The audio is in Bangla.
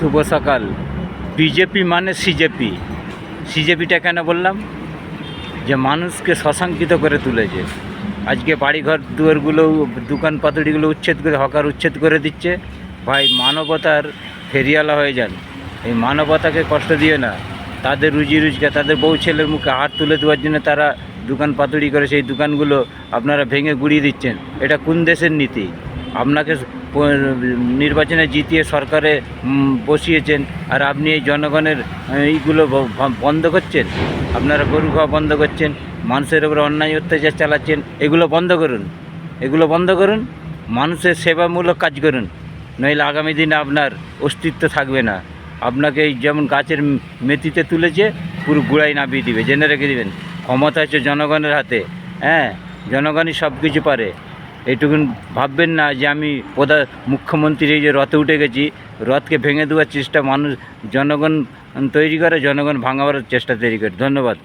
শুভ সকাল। বিজেপি মানে সিজেপি। সিজেপিটা কেন বললাম? যে মানুষকে শশাঙ্কিত করে তুলেছে। আজকে বাড়িঘর দুয়ারগুলো, দোকান পাতুড়িগুলো উচ্ছেদ করে, হকার উচ্ছেদ করে দিচ্ছে। ভাই, মানবতার ফেরিওয়ালা হয়ে যান। এই মানবতাকে কষ্ট দিয়ে না। তাদের রুজি রোজগার, তাদের বউ ছেলের মুখে হাত তুলে দেওয়ার জন্য তারা দোকান পাতুড়ি করে সেই দোকানগুলো আপনারা ভেঙে গুঁড়িয়ে দিচ্ছেন। এটা কোন দেশের নীতি? আপনাকে নির্বাচনে জিতিয়ে সরকারে বসিয়েছেন, আর আপনি এই জনগণের এইগুলো বন্ধ করছেন। আপনারা গরু খাওয়া বন্ধ করছেন, মানুষের উপরে অন্যায় অত্যাচার চালাচ্ছেন। এগুলো বন্ধ করুন, এগুলো বন্ধ করুন। মানুষের সেবামূলক কাজ করুন, নইলে আগামী দিনে আপনার অস্তিত্ব থাকবে না। আপনাকে এই যেমন গাছের মেথিতে তুলেছে, পুরো গুড়াই নামিয়ে দিবে। জেনে রেখে দেবেন, ক্ষমতা হচ্ছে জনগণের হাতে। হ্যাঁ, জনগণই সব কিছু পারে। এইটুকুন ভাববেন না যে আমি মুখ্যমন্ত্রী এই যে রথে উঠে গেছি, রথকে ভেঙে দেওয়ার চেষ্টা মানুষ, জনগণ তৈরি করে, জনগণ ভাঙাবার চেষ্টা তৈরি করে। ধন্যবাদ।